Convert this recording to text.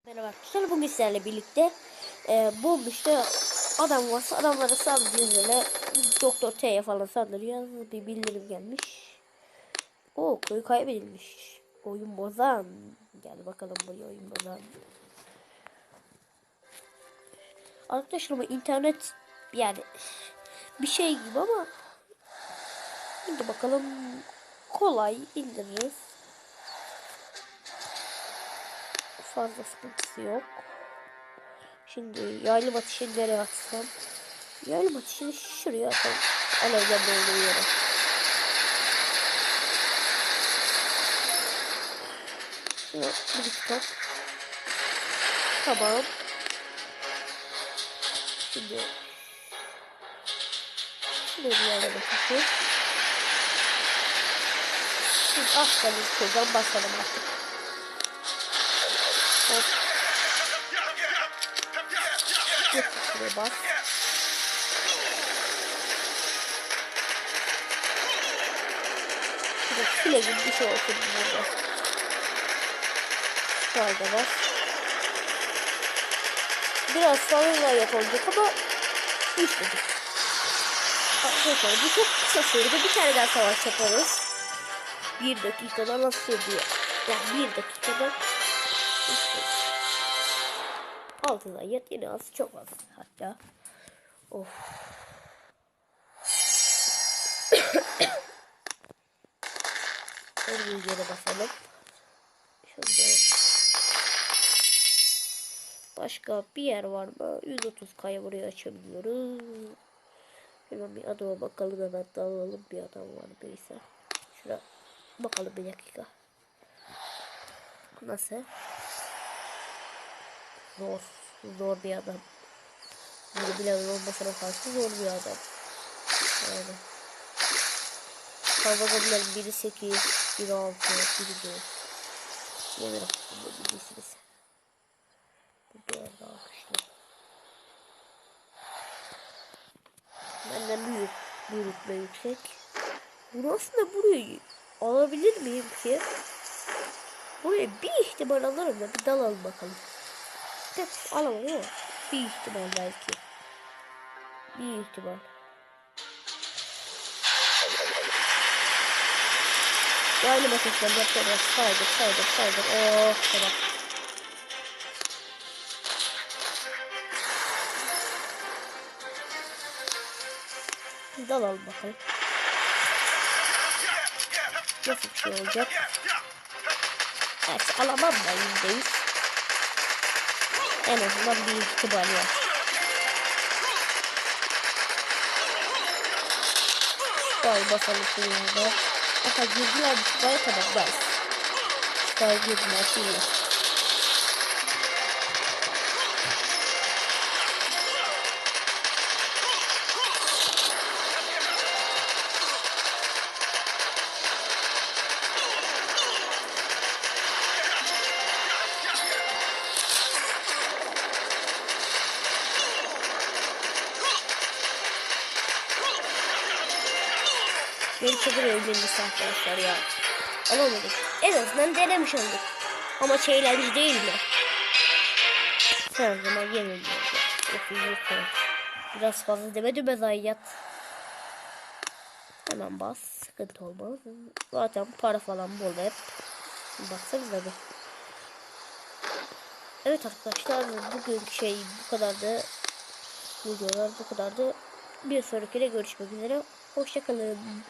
Merhaba arkadaşlar, bugün sizlerle birlikte bomboşta adam varsa adamlara saldırıyoruz, böyle Doktor T'ye falan saldırıyoruz. Bir bildirim gelmiş. O koyu kaybedilmiş. Oyun bozan. Gel bakalım buraya, oyun bozan. Arkadaşlar bu internet yani bir şey gibi ama şimdi bakalım, kolay indiririz. Fazla sıkıntısı yok. Şimdi yaylı ateşini nereye atsam? Yaylı ateşini şuraya atalım. Alevden olduğu yere. Şuna bir top. Tamam. Şimdi şuraya bir yaylı ateşi. Şimdi aslanın şuradan basalım artık. Hop. Yok, şuraya bas. Şurada file gibi bir şey olsun burada. Şurada bas. Biraz sonra yapılacak ama düşmedik. Arkadaşlar bu çok kısa sürede bir tane daha savaş yaparız. 1 dakikada nasıl sürüyor? Yani 1 dakikada 6 zayıf, yine az, çok az hatta. Of. Bir yere basalım. Şurada başka bir yer var mı? 130K'ya buraya açabiliyoruz. Hemen bir adama bakalım, hemen dalalım. Bir adam var birisi. Şuraya bakalım bir dakika. Nasıl? Zor bir adam. Bunu bilen olmasına karşı zor bir adam. Yani. Fazla gobilerin biri 8, biri 6, biri 4. Yemin hakkında bilirsiniz. Bu biraz daha güçlü. Benden büyük. Büyüklükle yüksek. Bunu aslında burayı alabilir miyim ki? Buraya bir ihtimal alırım da bir dalalım bakalım. Tek alamam ama bir ihtimal belki. Bir ihtimal. Aynı bakışlarını yapıyoruz. Saydır. Oh tamam. Bir dalalım bakalım. Nasıl bir şey olacak? Gerçi alamam da %100. En azından bir ihtimal var. Vay basalım şuraya. Aha girdiler bir şuraya kadar gel. Şuraya girdiler şuraya. Beni çok eğlenmiş arkadaşlar ya. Alamadık. En azından denemiş olduk. Ama eğlenceli değil mi? Her zaman yenildi. Biraz fazla demedim ben zayiat. Hemen bas. Sıkıntı olmaz. Zaten para falan bol hep. Baksanıza bir. Evet arkadaşlar, bugünkü şey bu kadardı. Videolar bu kadardı. Bir sonrakine görüşmek üzere. Hoşçakalın.